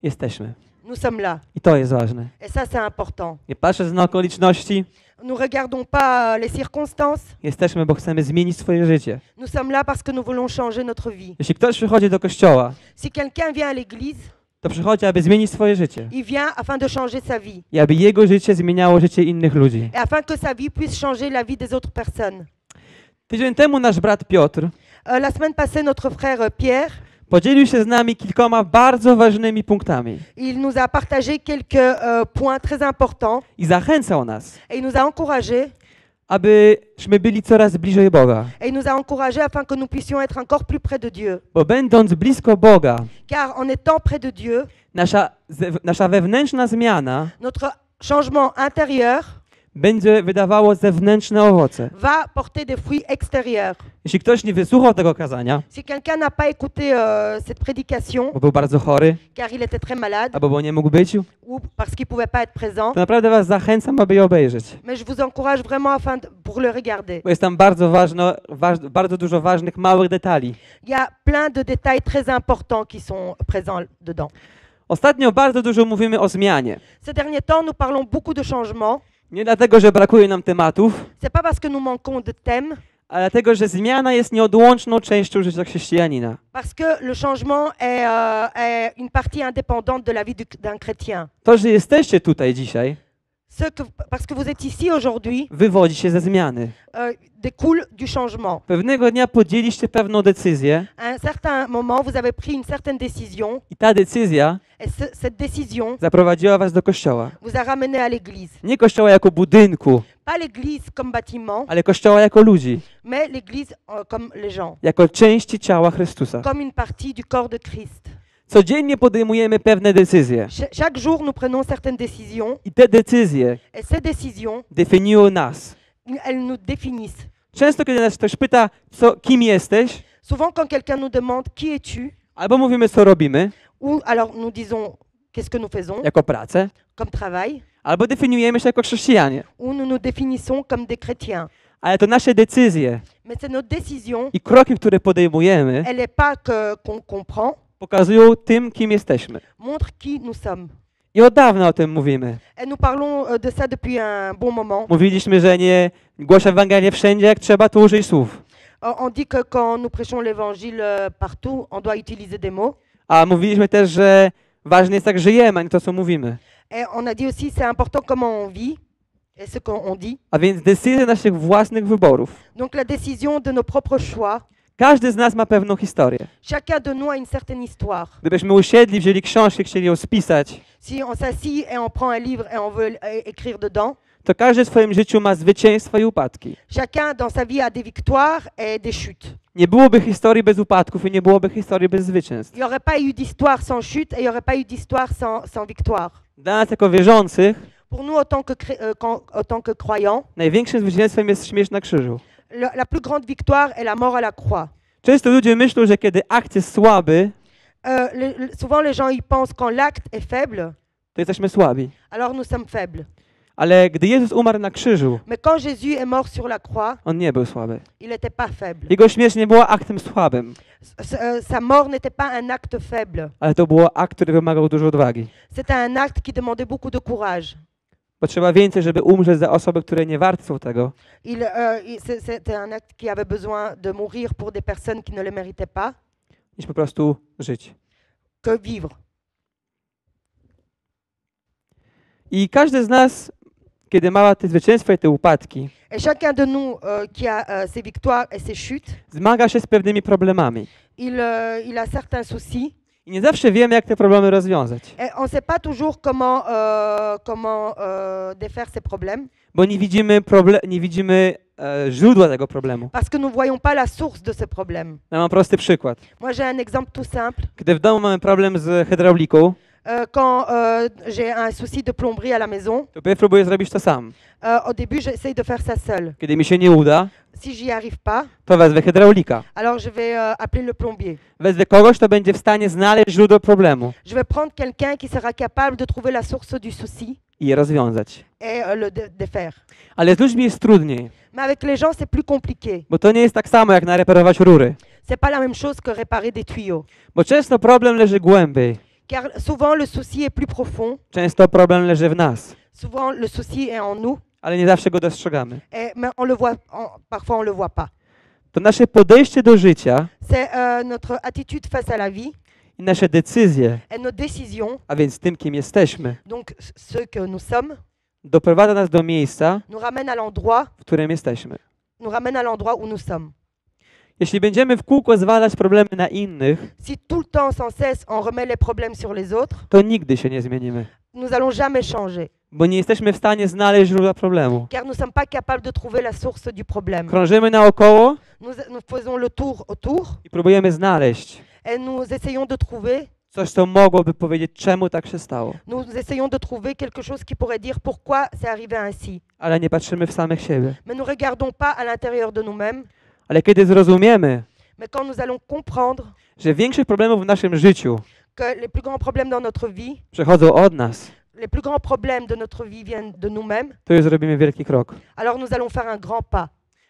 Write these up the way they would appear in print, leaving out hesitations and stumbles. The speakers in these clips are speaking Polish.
Jesteśmy. Nous sommes là. I to jest ważne. Et ça, c'est important. Nie patrząc na okoliczności, Nous ne regardons pas les circonstances. jesteśmy, bo chcemy zmienić swoje życie. Nous sommes là parce que nous voulons changer notre vie. Jeśli ktoś przychodzi do kościoła, Si quelqu'un vient à l'église, to przychodzi, aby zmienić swoje życie. il vient afin de changer sa vie. I aby jego życie zmieniało życie innych ludzi. Et afin que sa vie puisse changer la vie des autres personnes. Tydzień temu nasz brat Piotr La semaine passée, notre frère Pierre, podzielił się z nami kilkoma bardzo ważnymi punktami il nous a partagé quelques points très importants i zachęcał nas, et il nous a encouragés. abyśmy byli coraz bliżej Boga. Et il nous a encouragés afin que nous puissions être encore plus près de Dieu. Bo będąc blisko Boga, Car en étant près de Dieu, nasza wewnętrzna zmiana notre changement intérieur będzie wydawało zewnętrzne owoce. va porter des fruits extérieurs. Jeśli ktoś nie wysłuchał tego kazania, Si quelqu'un n'a pas écouté cette prédication, bo był bardzo chory, car il était très malade, albo bo nie mógł być, ou parce qu'il ne pouvait pas être présent, to naprawdę was zachęcam, aby je obejrzeć. mais je vous encourage vraiment pour le regarder. Bo jest tam bardzo dużo ważnych, małych detali. Il y a plein de détails très importants qui sont présents dedans. Ostatnio bardzo dużo mówimy o zmianie. Ces derniers temps, nous parlons beaucoup de changements. Nie dlatego, że brakuje nam tematów, Ce n'est pas parce que nous manquons de thèmes, ale dlatego, że zmiana jest nieodłączną częścią życia chrześcijanina. parce que le changement est une partie indépendante de la vie d'un chrétien. To, że jesteście tutaj dzisiaj, Parce que vous êtes ici aujourd'hui, wywodzi się ze zmiany. découle du changement. Pewnego dnia podjęliście pewną decyzję À un certain moment, vous avez pris une certaine décision, i ta decyzja et cette décision zaprowadziła was do kościoła. vous a ramené à l'église. Nie kościoła jako budynku, Pas l'église comme bâtiment, ale kościoła jako ludzi, mais l'église comme les gens, jako części ciała Chrystusa. comme une partie du corps de Christ. Codziennie podejmujemy pewne decyzje Chaque jour, nous prenons certaines décisions, i te decyzje et ces décisions, definiują nas. elles nous définissent. Często, kiedy nas ktoś pyta, kim jesteś, Souvent, quand quelqu'un nous demande qui es-tu, albo mówimy, co robimy, ou alors nous disons qu'est-ce que nous faisons jako pracę, comme travail, albo definiujemy się jako chrześcijanie. ou nous nous définissons comme des chrétiens. Ale to nasze decyzje Mais c'est notre décision, i kroki, które podejmujemy, elle n'est pas qu'on prend, pokazują tym, kim jesteśmy. montre qui nous sommes. I od dawna o tym mówimy. Et nous parlons de ça depuis un bon moment. Mówiliśmy, że nie głoszę Ewangelię wszędzie, jak trzeba, to użyj słów. On dit que quand nous prêchons l'évangile partout, on doit utiliser des mots. A mówiliśmy też, że ważne jest, jak żyjemy, a nie to, co mówimy. Et on a dit aussi c'est important comment on vit et ce qu'on dit. A więc decyzje naszych własnych wyborów. Donc la décision de nos propres choix. Każdy z nas ma pewną historię. Chacun de nous a une certaine histoire. Gdybyśmy usiedli, wzięli książkę, chcieli ją spisać, Si on s'assit et on prend un livre et on veut écrire dedans, to każdy w swoim życiu ma zwycięstwa i upadki. chacun dans sa vie a des victoires et des chutes. Nie byłoby historii bez upadków i nie byłoby historii bez zwycięstw. Il n'y aurait pas eu d'histoire sans chute et il n'y aurait pas eu d'histoire sans victoire. Dla nas jako wierzących Pour nous, en tant que croyants, największym zwycięstwem jest śmierć na krzyżu. la plus grande victoire est la mort à la croix. Często ludzie myślą, że kiedy akt jest słaby, Souvent, les gens y pensent quand l'acte est faible, to jesteśmy słabi. alors nous sommes faibles. Ale gdy Jezus umarł na krzyżu, Mais quand Jésus est mort sur la croix, On nie był słaby. il n'était pas faible. Jego śmierć nie była aktem słabym, Sa mort n'était pas un acte faible. ale to był akt, który wymagał dużo odwagi. C'était un acte qui demandait beaucoup de courage. Potrzeba więcej, żeby umrzeć za osoby, które nie warte są tego, C'était un acte qui avait besoin de mourir pour des personnes qui ne le méritaient pas, niż po prostu żyć. que vivre. I każdy z nas, kiedy ma te zwycięstwa i te upadki, Et chacun de nous qui a ses victoires et ses chutes, zmaga się z pewnymi problemami. il a certains soucis. I nie zawsze wiemy, jak te problemy rozwiązać, Et on ne sait pas toujours comment défaire ces problèmes, bo nie widzimy źródła tego problemu. parce que nous ne voyons pas la source de ce problème. Ja mam prosty przykład. Moi, j'ai un exemple tout simple. Gdy w domu mamy problem z hydrauliką, Quand j'ai un souci de plomberie à la maison, to ja próbuję zrobić to sam. au début, j'essaye de faire ça seul. Kiedy mi się nie uda, Si j'y arrive pas, to wezwę hydraulika. alors je vais appeler le plombier. Wezwę kogoś, kto będzie w stanie znaleźć źródło problemu Je vais prendre quelqu'un qui sera capable de trouver la source du souci i je rozwiązać. et le défaire. Ale z ludźmi jest trudniej, Mais avec les gens, c'est plus compliqué. bo to nie jest tak samo, jak nareperować rury. C'est pas la même chose que réparer des tuyaux. Bo często problem leży głębiej. Car souvent le souci est plus profond, Często problem leży w nas, souvent le souci est en nous, ale nie zawsze go dostrzegamy. mais on le voit, parfois on le voit pas. To nasze podejście do życia C'est notre attitude face à la vie i nasze decyzje, et nos décisions, a więc tym, kim jesteśmy, donc ce que nous sommes, doprowadza nas do miejsca, nous ramènent à l'endroit, w którym jesteśmy. où nous sommes. Jeśli będziemy w kółko zwalać problemy na innych, Si tout le temps, sans cesse, on remet les problèmes sur les autres, to nigdy się nie zmienimy, nous allons jamais changer, bo nie jesteśmy w stanie znaleźć źródła problemu. car nous sommes pas capables de trouver la source du problème. Krążymy naokoło Nous faisons le tour autour i próbujemy znaleźć et nous essayons de trouver, coś, co mogłoby powiedzieć, czemu tak się stało. nous essayons de trouver quelque chose qui pourrait dire pourquoi c'est arrivé ainsi. Ale nie patrzymy w samych siebie. Mais nous regardons pas à l'intérieur de nous-mêmes. Ale kiedy zrozumiemy, Mais quand nous allons comprendre że większość problemów w naszym życiu que les plus grands problèmes dans notre vie, przychodzą od nas, les plus grands problèmes de notre vie viennent de nous-mêmes, to już zrobimy wielki krok. alors nous allons faire un grand pas.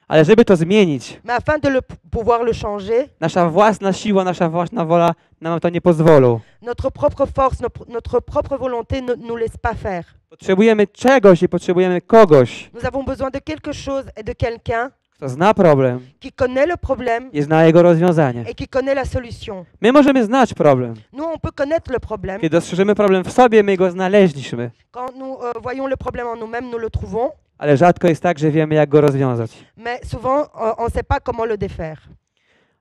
Ale żeby to zmienić, Mais afin de pouvoir le changer, nasza własna siła, nasza własna wola nam to nie pozwolą. notre propre force, notre propre volonté ne nous laisse pas faire. Potrzebujemy czegoś i potrzebujemy kogoś, Nous avons besoin de quelque chose et de quelqu'un kto zna problem qui connaît le problème i zna jego rozwiązanie. et qui connaît la solution. My możemy znać problem. Nous, on peut connaître le problème. Kiedy dostrzeżymy problem w sobie, my go znaleźliśmy. Quand nous voyons le problème en nous-mêmes, nous le trouvons. Ale rzadko jest tak, że wiemy, jak go rozwiązać. Mais souvent, on ne sait pas comment le défaire.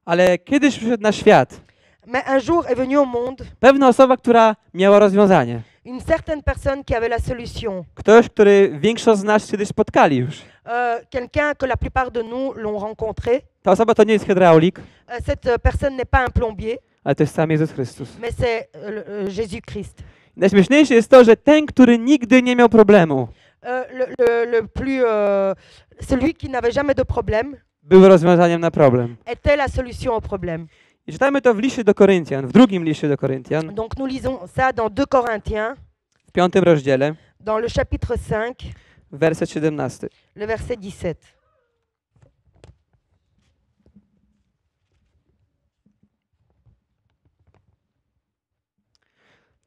Ale kiedyś przyszedł na świat Mais un jour est venu au monde pewna osoba, która miała rozwiązanie. une certaine personne qui avait la solution. Ktoś, który większość z nas kiedyś spotkali już. Quelqu'un que la plupart de nous l'ont rencontré. Ta osoba to nie jest hydraulik, Cette personne n'est pas un plombier, ale to jest sam Jezus Chrystus. mais c'est Jésus-Christ. Najśmieszniejsze jest to, że ten, który nigdy nie miał problemu, Celui qui n'avait jamais de problème był rozwiązaniem na problem. était la solution au problème. I czytamy to w liście do Koryntian, w drugim liście do Koryntian, Donc nous lisons ça dans 2 Corinthiens, w 5 rozdziale, dans le chapitre 5, werset 17. le verset 17.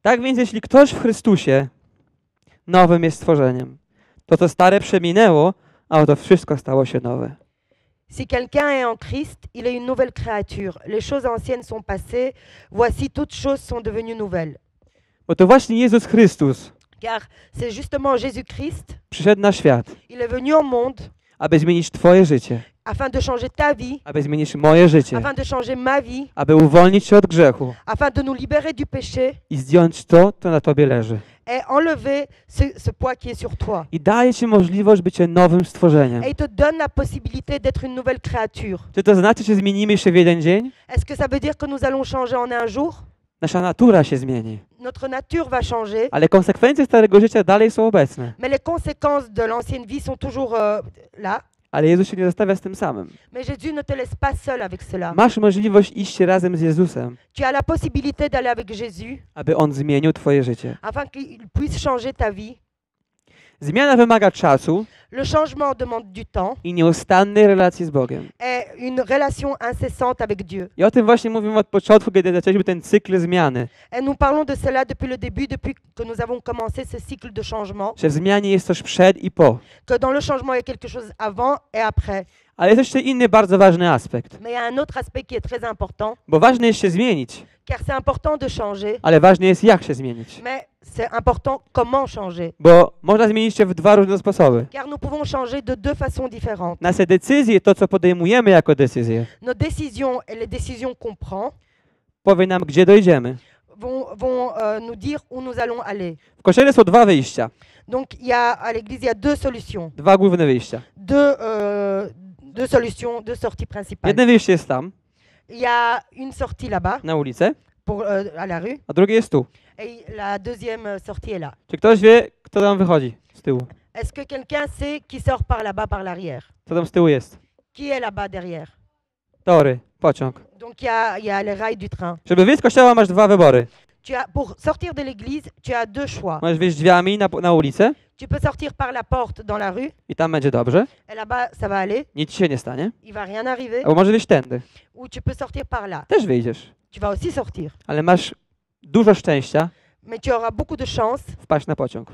Tak więc jeśli ktoś w Chrystusie, nowym jest stworzeniem. To, co stare przeminęło, a oto wszystko stało się nowe. Si quelqu'un est en Christ, il est une nouvelle créature. Les choses anciennes sont passées, voici toutes choses sont devenues nouvelles. Bo to właśnie Jezus Chrystus Car c'est justement Jésus-Christ, przyszedł na świat, il est venu au monde aby zmienić Twoje życie, afin de changer ta vie, aby zmienić moje życie, afin de changer ma vie, aby uwolnić się od grzechu afin de nous libérer du péché i zdjąć to, co na Tobie leży. et enlever ce poids qui est sur toi. I daje Ci możliwość bycia nowym stworzeniem. Et il te donne la possibilité d'être une nouvelle créature. Czy to znaczy, że zmienimy się w jeden dzień? Est-ce que ça veut dire que nous allons changer en un jour? Nasza natura się zmieni, Notre nature va changer, ale konsekwencje starego życia dalej są obecne. mais les conséquences de l'ancienne vie sont toujours là. Ale Jezus się nie zostawia z tym samym. Mais Jésus ne te laisse pas seul avec cela. Masz możliwość iść razem z Jezusem, Tu as la possibilité d'aller avec Jésus aby On zmienił Twoje życie. afin qu'il puisse changer ta vie. Zmiana wymaga czasu Le changement demande du temps i nieustannej relacji z Bogiem. et une relation incessante avec Dieu. I o tym właśnie mówimy od początku, kiedy zaczęliśmy ten cykl zmiany. Et nous parlons de cela depuis le début, depuis que nous avons commencé ce cycle de changement, Że w zmianie jest coś przed i po. que dans le changement, il y a quelque chose avant et après. Ale jest jeszcze inny bardzo ważny aspekt. Mais il y a un autre aspect qui est très important, Bo ważne jest się zmienić, car c'est important de changer, ale ważne jest jak się zmienić. mais c'est important comment changer. Bo można zmienić się w dwa różne sposoby. Car nous pouvons changer de deux façons différentes. Nasze decyzje, to co podejmujemy jako decyzje, Nos décisions et les décisions qu'on prend powie nam, gdzie dojdziemy. vont nous dire où nous allons aller. W kościele są dwa wyjścia, Donc à l'église, il y a deux solutions, dwa główne wyjścia. deux solutions, deux sorties principales. Jedno wyjście jest tam, Il y a une sortie là-bas, na ulicę, à la rue, a drugie jest tu. et la deuxième sortie est là. Czy ktoś wie, kto tam wychodzi z tyłu? Est-ce que quelqu'un sait qui sort par là-bas, par l'arrière? Co tam z tyłu jest? Qui est là-bas derrière? Tory, pociąg. Donc il y a les rails du train. Żeby wyjść z kościoła, masz dwa wybory. Pour sortir de l'église, tu as deux choix. Możesz wyjść drzwiami na ulicę Tu peux sortir par la porte dans la rue, i tam będzie dobrze, et là-bas, ça va aller, nic ci się nie stanie. il va rien arriver. Albo możesz wyjść tędy, Ou tu peux sortir par là. też wyjdziesz. Tu vas aussi sortir. Ale masz dużo szczęścia mais tu auras beaucoup de chance. wpaść na pociąg.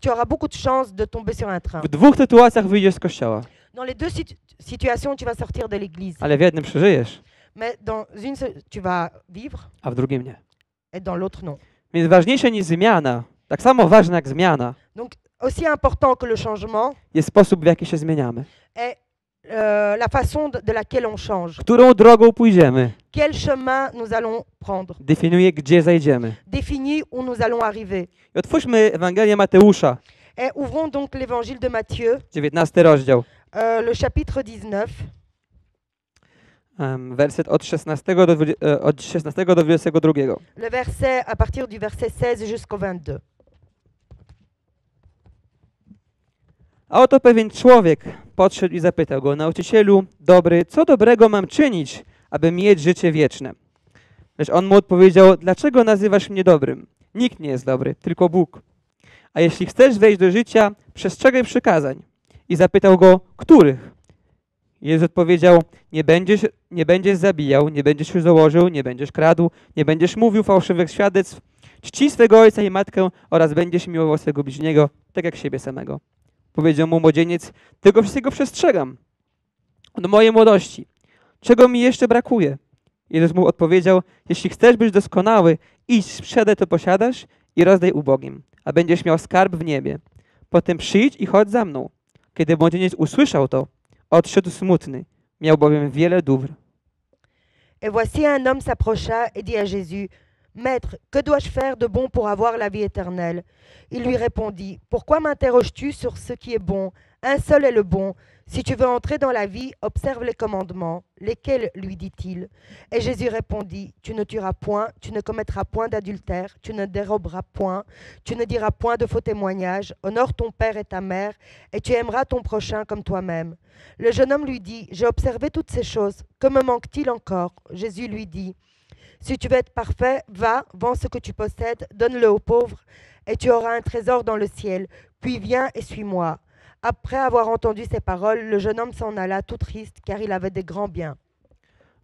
Tu auras beaucoup de chance de tomber sur un train. W dwóch sytuacjach wyjdziesz z kościoła, Dans les deux situations, tu vas sortir de l'église. ale w jednym przeżyjesz, Mais dans une, tu vas vivre a w drugim nie. et dans l'autre, non. Więc ważniejsze niż zmiana, tak samo ważna jak zmiana, Donc, aussi important que le changement jest sposób, w jaki się zmieniamy. est la façon de laquelle on change. Którą drogą pójdziemy, Quel chemin nous allons prendre definiuje, gdzie zajdziemy. définit où nous allons arriver. I otwórzmy Ewangelię Mateusza, Et ouvrons donc l'évangile de Matthieu, 19 rozdział, le chapitre 19, werset od 16 do 22. le verset à partir du verset 16 jusqu'au 22. A oto pewien człowiek podszedł i zapytał go: Nauczycielu dobry, co dobrego mam czynić, aby mieć życie wieczne? Lecz on mu odpowiedział: Dlaczego nazywasz mnie dobrym? Nikt nie jest dobry, tylko Bóg. A jeśli chcesz wejść do życia, przestrzegaj przykazań. I zapytał go: Których? Jezus odpowiedział: Nie będziesz zabijał, nie będziesz się założył, nie będziesz kradł, nie będziesz mówił fałszywych świadectw, czci swego ojca i matkę oraz będziesz miłował swego bliźniego, tak jak siebie samego. Powiedział mu młodzieniec: Tego wszystkiego przestrzegam od mojej młodości. Czego mi jeszcze brakuje? Jezus mu odpowiedział: Jeśli chcesz być doskonały, idź, sprzedaj to posiadasz i rozdaj ubogim, a będziesz miał skarb w niebie. Potem przyjdź i chodź za mną. Kiedy młodzieniec usłyszał to, odszedł smutny, miał bowiem wiele dóbr. Et voici un homme s'approcha et dit à Jésus, Maître, que dois-je faire de bon pour avoir la vie éternelle? Il lui répondit, Pourquoi m'interroges-tu sur ce qui est bon? Un seul est le bon. Si tu veux entrer dans la vie, observe les commandements. Lesquels, lui dit-il? Et Jésus répondit, Tu ne tueras point, tu ne commettras point d'adultère, tu ne déroberas point, tu ne diras point de faux témoignages, honore ton père et ta mère, et tu aimeras ton prochain comme toi-même. Le jeune homme lui dit, J'ai observé toutes ces choses, que me manque-t-il encore? Jésus lui dit, Si tu veux être parfait, va, vends ce que tu possèdes, donne-le aux pauvres, et tu auras un trésor dans le ciel. Puis viens et suis-moi. Après avoir entendu ces paroles, le jeune homme s'en alla tout triste, car il avait des grands biens.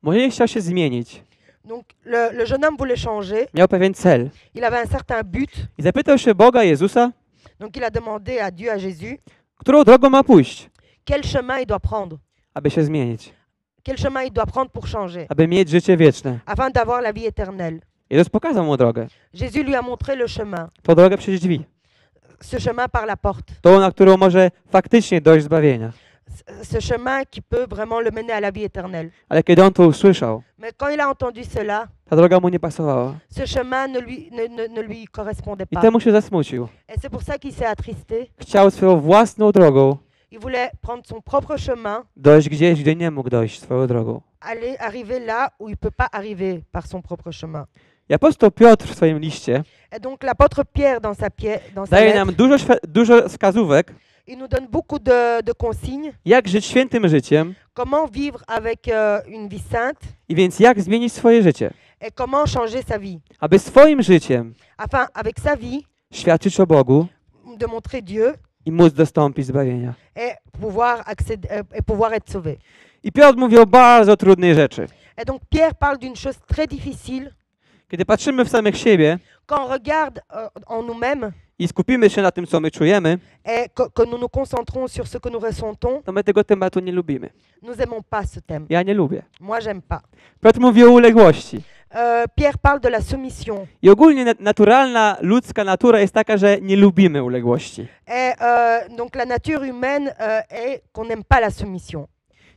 Młodzieniec chciał się zmienić, Donc le jeune homme voulait changer, miał pewien cel il avait un certain but, i zapytał się Boga, Jezusa, donc il a demandé à Dieu, à Jésus, którą drogą ma pójść, quel chemin il doit prendre, aby się zmienić, quel chemin il doit prendre pour changer, aby mieć życie wieczne. afin d'avoir la vie éternelle. Jezus pokazał mu drogę, Jésus lui a montré le chemin, tą drogę przez drzwi, ce chemin par la porte, tą, na którą może faktycznie dojść zbawienia. ce chemin qui peut vraiment le mener à la vie éternelle. Ale kiedy on to usłyszał, Mais quand il a entendu cela, ta droga mu nie pasowała ce chemin ne lui correspondait i pas. temu się zasmucił. Et c'est pour ça qu'il s'est attristé. Chciał swoją własną drogą Il voulait prendre son propre chemin, dojść gdzieś, gdzie nie mógł dojść swoją drogą. arriver là où il ne peut pas arriver par son propre chemin. I apostoł Piotr w swoim liście Et donc l'apôtre Pierre, dans sa daje lettre, nam dużo wskazówek, il nous donne beaucoup de consignes, jak żyć świętym życiem comment vivre avec une vie sainte i więc jak zmienić swoje życie, et comment changer sa vie. aby swoim życiem Afin, avec sa vie, świadczyć o Bogu de montrer Dieu i móc dostąpić zbawienia. et pouvoir être sauvé. I Piotr mówi o bardzo trudnej rzeczy. Et donc Pierre parle d'une chose très difficile. Kiedy patrzymy w samych siebie Quand on regarde en nous-mêmes i skupimy się na tym, co my czujemy, et que nous nous concentrons sur ce que nous ressentons, to my tego tematu nie lubimy. nous n'aimons pas ce thème. Ja nie lubię. Moi, j'aime pas. Piotr mówi o uległości. Pierre parle de la soumission. I ogólnie naturalna ludzka natura jest taka, że nie lubimy uległości. Et donc la nature humaine est qu'on n'aime pas la soumission.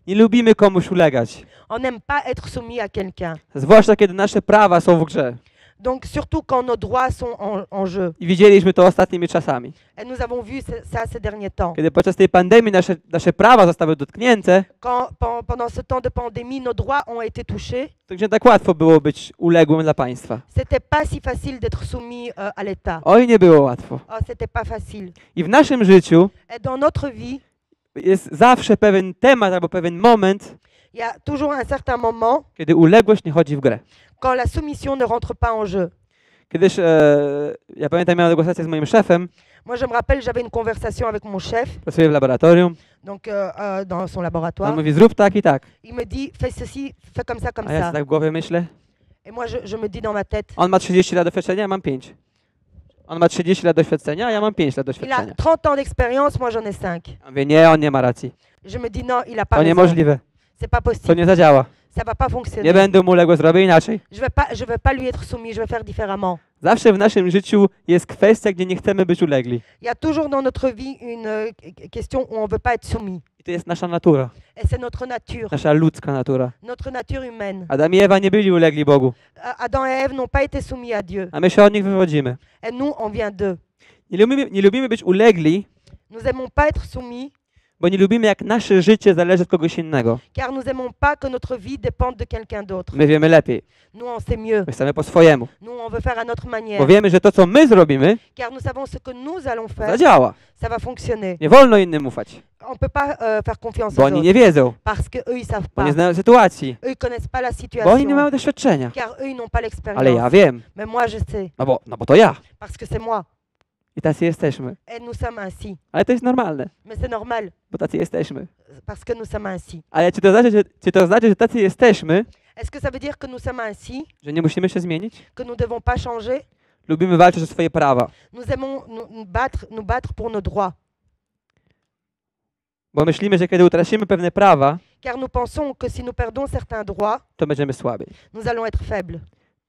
Nie lubimy komuś ulegać. On n'aime pas être soumis à quelqu'un. Zwłaszcza kiedy nasze prawa są w grze. Donc surtout quand nos droits sont en jeu. I widzieliśmy to ostatnimi czasami. Et nous avons vu ça ces derniers temps. Kiedy podczas tej pandemii nasze prawa zostały dotknięte, Quand pendant ce temps de pandémie, nos droits ont été touchés, to gdzie tak łatwo było być uległym dla państwa. c'était pas si facile d'être soumis à l'État. Oj, nie było łatwo. Oh, c'était pas facile. I w naszym życiu Et dans notre vie, jest zawsze pewien temat albo pewien moment, il y a toujours un certain moment kiedy uległość nie chodzi w grę. quand la soumission ne rentre pas en jeu. Kiedyś, ja pamiętam, miałem negocjację z moim szefem, Moi, je me rappelle, j'avais une conversation avec mon chef, pracuję w laboratorium, donc dans son on laboratoire. mówi zrób tak i tak. Il me dit, fais ceci, fais comme ça, comme A ja ça. sobie tak w głowie myślę, Et moi, je me dis dans ma tête, On ma 30 lat doświadczenia, ja mam 5. On ma 30 lat doświadczenia, a ja mam 5 lat il a doświadczenia. 30 ans d'expérience, moi j'en ai 5. Ja mówię, nie, on nie ma racji. Je me dis non, il a pas To raison. niemożliwe. C'est pas To possible. nie zadziała. Ça va pas Nie fonctionner. będę mu uległy, zrobię inaczej. Je vais pas lui être soumis, je vais faire différemment. Zawsze w naszym życiu jest kwestia, gdzie nie chcemy być ulegli. Il y a toujours dans notre vie une question où on veut pas être soumis. I to jest nasza natura, Et c'est notre nature, nasza ludzka natura. notre nature humaine. Adam i Ewa nie byli ulegli Bogu, Adam et Ève n'ont pas été soumis à Dieu. a my się od nich wywodzimy. Et nous, on vient d'eux. Nie lubimy być ulegli, Nous n'aimons pas être soumis, bo nie lubimy, jak nasze życie zależy od kogoś innego. car nous n'aimons pas que notre vie dépende de quelqu'un d'autre. My wiemy lepiej, Nous, on sait mieux. my chcemy po swojemu. Nous, on veut faire à notre manière. Bo wiemy, że to, co my zrobimy, Car nous savons ce que nous allons faire, zadziała. ça va fonctionner. Nie wolno innym ufać, On ne peut pas faire confiance bo aux oni autres, nie wiedzą, parce qu'eux, ils savent bo nie pas. znają sytuacji, Eux, ils connaissent pas la bo oni nie mają situation, doświadczenia. car eux, ils n'ont pas Ale l'expérience. ja wiem, Mais moi, je sais, no bo to ja. parce que c'est moi. I tacy jesteśmy. Et nous sommes ainsi. Ale to jest normalne, Mais c'est normal, bo tacy jesteśmy. parce que nous sommes ainsi. Ale czy to znaczy, że tacy jesteśmy, Est-ce que ça veut dire que nous sommes ainsi, że nie musimy się zmienić? que nous ne devons pas changer? Lubimy walczyć o swoje prawa, Nous aimons nous battre pour nos droits, bo myślimy, że kiedy utracimy pewne prawa, car nous pensons que si nous perdons certains droits, to będziemy słabi. nous allons être faibles.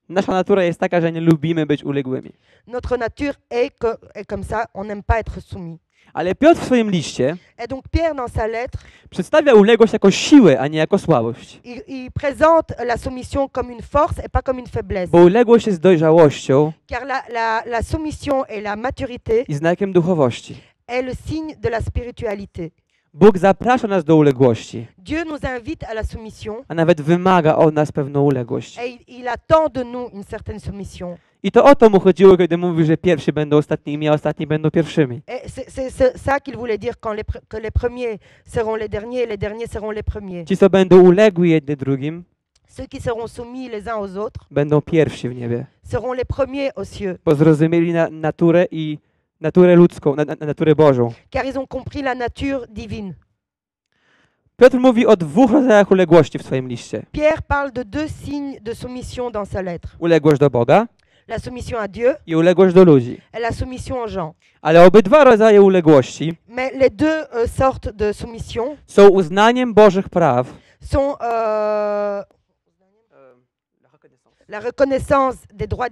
Nasza natura jest taka, że nie lubimy być uległymi. Notre nature est comme ça, on n'aime pas être soumis. Ale Piotr w swoim liście Et donc Pierre, dans sa lettre, przedstawia uległość jako siłę, a nie jako słabość. il présente la soumission comme une force et pas comme une faiblesse. Bo uległość jest dojrzałością Car la soumission et la maturité i znakiem duchowości. est le signe de la spiritualité. Bóg zaprasza nas do uległości, Dieu nous invite à la soumission a nawet wymaga od nas pewną uległość. et il attend de nous une certaine soumission. I to o to mu chodziło, kiedy mówił, że pierwsi będą ostatnimi, a ostatni będą pierwszymi. Et c'est ça qu'il voulait dire quand que les premiers seront les derniers et les derniers seront les premiers. Ci, co będą ulegli jedni drugim, Ceux qui seront soumis les uns aux autres będą pierwsi w niebie. seront les premiers aux cieux, Bo zrozumieli naturę i naturę ludzką, naturę Bożą. car ils ont compris la nature divine. Piotr mówi o 2 rodzajach uległości w swoim liście. Pierre parle de 2 signes de soumission dans sa lettre. Uległość do Boga La soumission à Dieu i uległość do ludzi. et la soumission aux gens. Ale obydwa rodzaje uległości Mais les deux sortes de soumission są uznaniem Bożych praw sont la reconnaissance des droits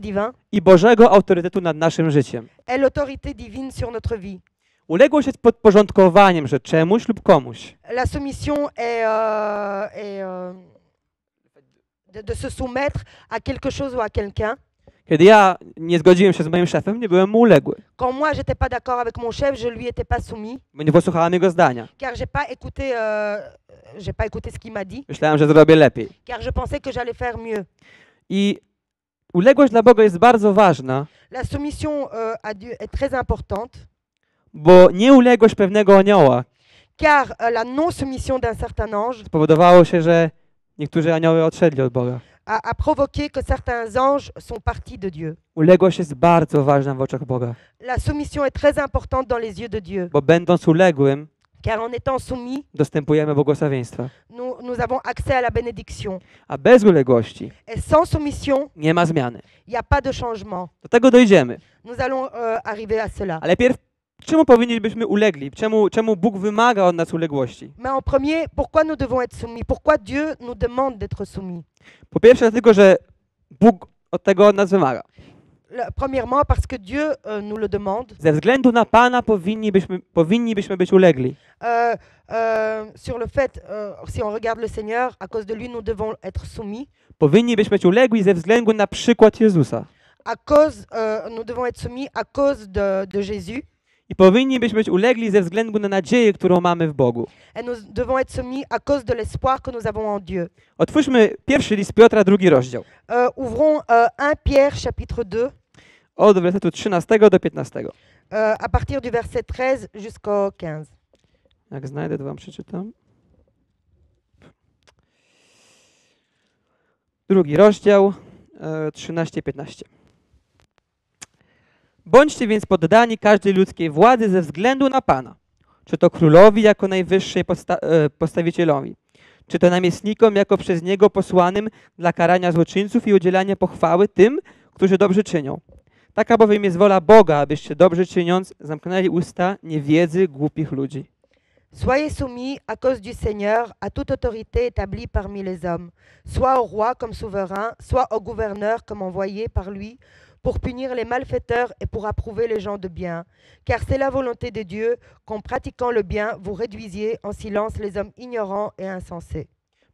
divins i Bożego autorytetu nad naszym życiem. et l'autorité divine sur notre vie. Uległość jest podporządkowaniem się czemuś lub komuś. La soumission est de se soumettre à quelque chose ou à quelqu'un. Kiedy ja nie zgodziłem się z moim szefem, nie byłem mu uległy, Quand moi, j'étais pas d'accord avec mon chef, je lui étais pas soumis, bo nie posłuchałem jego zdania. car j'ai pas écouté ce qu'il m'a dit, Myślałem, że zrobię lepiej. car je pensais que j'allais faire mieux. I uległość dla Boga jest bardzo ważna, La soumission à Dieu est très importante, bo nieuległość pewnego anioła car la non-soumission d'un certain ange spowodowało się, że niektórzy anioły odszedli od Boga. a provoqué que certains anges sont partis de Dieu. Uległość jest bardzo ważna w oczach Boga, La soumission est très importante dans les yeux de Dieu, bo będąc uległym, car en étant soumis, dostępujemy błogosławieństwa. nous avons accès à la bénédiction. A bez uległości Et sans soumission, nie ma zmiany. il n'y a pas de changement. Do tego dojdziemy. Nous allons arriver à cela. Ale pierw, czemu powinniśmy ulegli? Czemu Bóg wymaga od nas uległości? Mais en premier, pourquoi nous devons être soumis? Pourquoi Dieu nous demande d'être soumis? Po pierwsze dlatego, że Bóg od nas wymaga. Premièrement, parce que Dieu nous le demande. Ze względu na Pana powinniśmy być ulegli. Sur le fait, si on regarde le Seigneur, à cause de lui, nous devons être soumis. Powinniśmy być ulegli ze względu na przykład Jezusa. Nous devons être soumis à cause de Jésus. I powinniśmy być ulegli ze względu na nadzieję, którą mamy w Bogu. Et nous devons être soumis à cause de l'espoir que nous avons en Dieu. Otwórzmy pierwszy list Piotra, 2 rozdział. Ouvrons 1 Pierre, chapitre 2. Od wersetu 13 do 15. À partir du verset 13 jusqu'au 15. Jak znajdę, to wam przeczytam. 2 rozdział, 13-15. Bądźcie więc poddani każdej ludzkiej władzy ze względu na Pana, czy to królowi jako najwyższej postawicielowi, czy to namiestnikom jako przez Niego posłanym dla karania złoczyńców i udzielania pochwały tym, którzy dobrze czynią. Taka bowiem jest wola Boga, abyście dobrze czyniąc zamknęli usta niewiedzy głupich ludzi. Soyez soumis à cause du Seigneur à toute autorité établie parmi les hommes, soit au roi comme souverain, soit au gouverneur comme envoyé par lui, pour punir les malfaiteurs et pour approuver les gens de bien. Car c'est la volonté de Dieu qu'en pratiquant le bien, vous réduisiez en silence les hommes ignorants et insensés.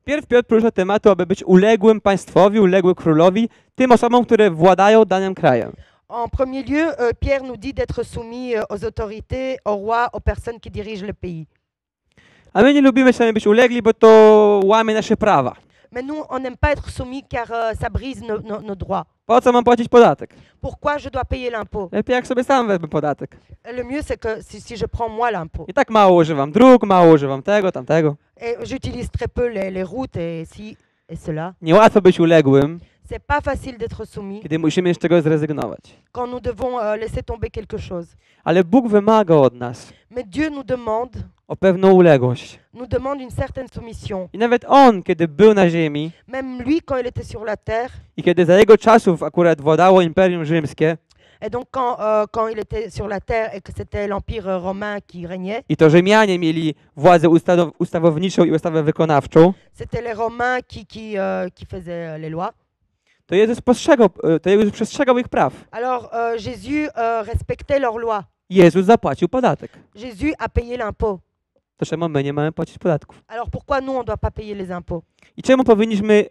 Pierw Piotr porusza tematu, aby być uległym państwowi, uległy królowi, tym osobom, które władają danym krajem. En premier lieu, Pierre nous dit d'être soumis aux autorités, au roi, aux personnes qui dirigent le pays. A my nie lubimy sami być ulegli, bo to łamie nasze prawa. Mais nous, on n'aime pas être soumis car ça brise nos droits. Po co mam płacić podatek? Pourquoi je dois payer l'impôt? Lepiej jak sobie sam wezmę podatek. Le mieux, c'est que si je prends moi l'impôt. I tak mało używam dróg, mało używam tego, tamtego. Et j'utilise très peu les routes et ci et cela. Niełatwo być uległym, C'est pas facile d'être soumis kiedy musimy z czegoś zrezygnować. quand nous devons laisser tomber quelque chose. Ale Bóg wymaga od nas Mais Dieu nous demande pewną uległość. une certaine soumission. I nawet On, kiedy był na ziemi Même lui, quand il était sur la terre, i kiedy za jego czasów akurat władało Imperium Rzymskie et donc quand il était sur la terre et que c'était l'Empire romain qui régnait, i to Rzymianie mieli władzę ustawowniczą i ustawę wykonawczą, c'était les Romains qui faisaient les lois. to Jezus przestrzegał ich praw. Alors Jésus respectait leurs lois. Jezus zapłacił podatek. Jésus a payé l'impôt. To czemu my nie mamy płacić podatków? Alors pourquoi nous, on ne doit pas payer les impôts? I czemu powinniśmy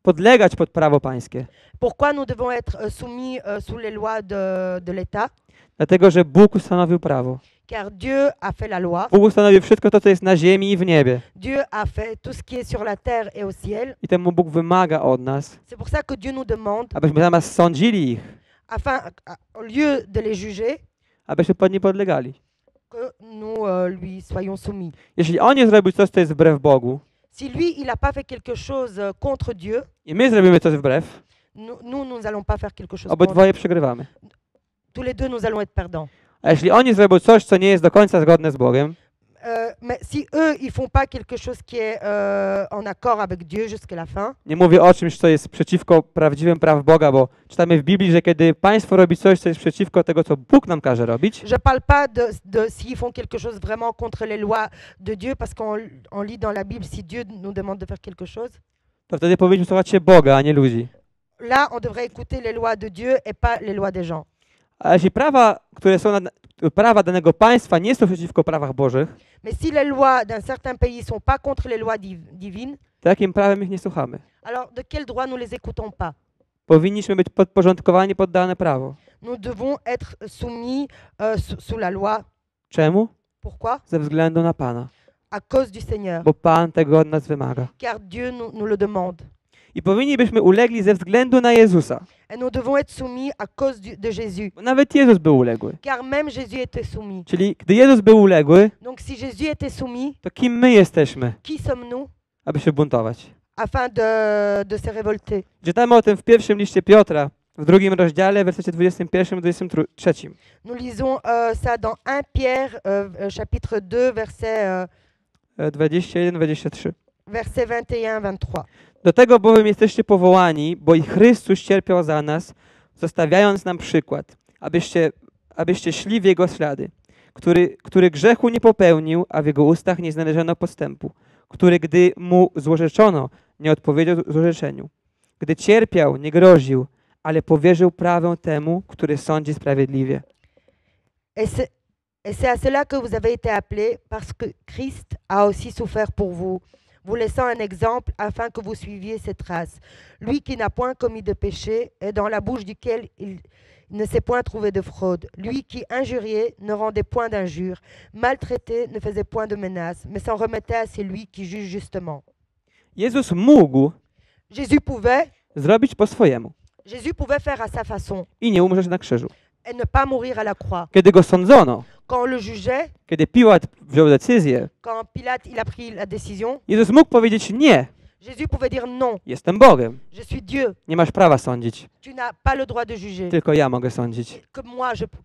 podlegać pod prawo pańskie? Pourquoi nous devons être soumis sous les lois de l'État? Dlatego, że Bóg ustanowił prawo. Car Dieu a fait la loi. Bóg ustanowił wszystko to, co jest na ziemi i w niebie. Dieu a fait tout ce qui est sur la terre et au ciel. I temu Bóg wymaga od nas, C'est pour ça que Dieu nous demande, abyśmy zamiast sądzili ich, au lieu de les juger, abyśmy pod nie podlegali. que nous lui soyons soumis. Jeśli On nie zrobił coś, co jest wbrew Bogu, Si lui, il n'a pas fait quelque chose contre Dieu, i my zrobimy coś wbrew, nous n'allons pas faire quelque chose contre. obydwoje przegrywamy. Tous les deux, nous allons être perdants. A jeśli oni zrobią coś, co nie jest do końca zgodne z Bogiem, Mais si eux, ils font pas quelque chose qui est en accord avec Dieu jusqu'à la fin, nie mówię o czymś, co jest przeciwko prawdziwym praw Boga, bo czytamy w Biblii, że kiedy państwo robi coś, co jest przeciwko tego, co Bóg nam każe robić, je parle pas de s'ils font quelque chose vraiment contre les lois de Dieu, parce qu'on lit dans la Bible, si Dieu nous demande de faire quelque chose, to wtedy powinniśmy słuchać się Boga, a nie ludzi. là, on devrait écouter les lois de Dieu et pas les lois des gens. A jeśli prawa, które są prawa danego państwa nie są przeciwko prawach Bożych, Mais si les lois d'un certain pays sont pas contre les lois divines, to jakim prawem ich nie słuchamy? alors de quel droit nous les écoutons pas? Powinniśmy być podporządkowani pod dane prawo. Nous devons être soumis sous la loi. Czemu? Pourquoi? Ze względu na Pana. À cause du Seigneur. Bo Pan tego od nas wymaga. Car Dieu nous le demande. I powinniśmy ulegli ze względu na Jezusa. Et nous devons être soumis à cause de Jésus. Bo nawet Jezus był uległy. Car même Jésus était soumis. Czyli gdy Jezus był uległy, Donc si Jésus était soumis, to kim my jesteśmy, qui sommes-nous aby się buntować? afin de se révolter? Czytamy o tym w pierwszym liście Piotra, w 2 rozdziale, w wersecie 21-23. Nous lisons ça dans 1 Pierre, chapitre 2, verset 21-23. 21-23. Do tego bowiem jesteście powołani, bo i Chrystus cierpiał za nas, zostawiając nam przykład, abyście szli w Jego ślady, który grzechu nie popełnił, a w Jego ustach nie znaleziono postępu, który, gdy mu złorzeczono, nie odpowiedział złorzeczeniu, gdy cierpiał, nie groził, ale powierzył prawę temu, który sądzi sprawiedliwie. Et c'est à cela que vous avez été appelés, parce que Christ a aussi souffert pour vous, vous laissant un exemple afin que vous suiviez ses traces. Lui qui n'a point commis de péché et dans la bouche duquel il ne s'est point trouvé de fraude. Lui qui injuriait ne rendait point d'injure, maltraité ne faisait point de menaces, mais s'en remettait à celui qui juge justement. Jezus mógł Jésus zrobić po swojemu pouvait faire à sa façon i nie umrzeć na krzyżu. et ne pas mourir à la croix. Kiedy go sądzono, Quand on le jugeait, kiedy Piłat wziął decyzję, quand Pilate il a pris la décision, Jezus mógł powiedzieć nie, Jésus pouvait dire non, Jestem Bogiem. je suis Dieu, Nie masz prawa sądzić. tu n'as pas le droit de juger. Tylko ja mogę sądzić.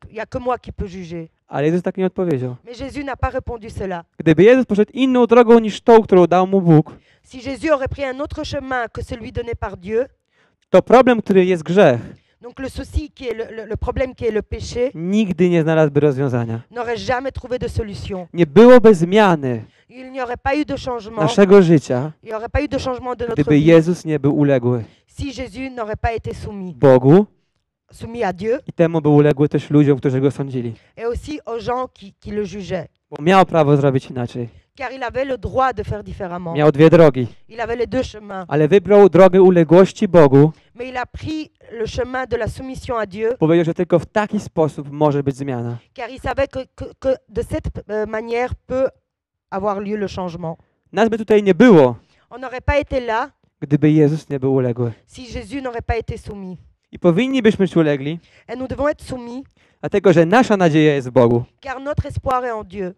Il n'y a que moi qui peux juger. Ale Jezus tak nie odpowiedział. Mais Jésus n'a pas répondu cela. Gdyby Jezus poszedł inną drogą niż tą, którą dał mu Bóg, Si Jésus aurait pris un autre chemin que celui donné par Dieu, to problem, który jest grzech, donc le souci qui est le problème qui est le péché, nigdy nie znalazłby rozwiązania. n'aurait jamais trouvé de solution. Nie byłoby zmiany Il n'y aurait pas eu de changement. naszego życia, Il n'y aurait pas eu de changement de notre gdyby vie Jezus nie był uległy si Jésus n'aurait pas été Bogu soumis à Dieu i temu był uległy też ludziom, którzy go sądzili. et aussi aux gens qui le jugeaient. Bo miał prawo zrobić inaczej. Car il avait le droit de faire différemment. Miał dwie drogi, Il avait les deux chemins. ale wybrał drogę uległości Bogu. Mais il a pris le chemin de la soumission à Dieu, Powiedział, że tylko w taki sposób może być zmiana. car il savait que de cette manière peut avoir lieu le changement. Nas by tutaj nie było, On n'aurait pas été là gdyby Jezus nie był uległy. si Jésus n'aurait pas été soumis. I powinni byśmy być ulegli, Et nous devons être soumis, dlatego że nasza nadzieja jest w Bogu. car notre espoir est en Dieu.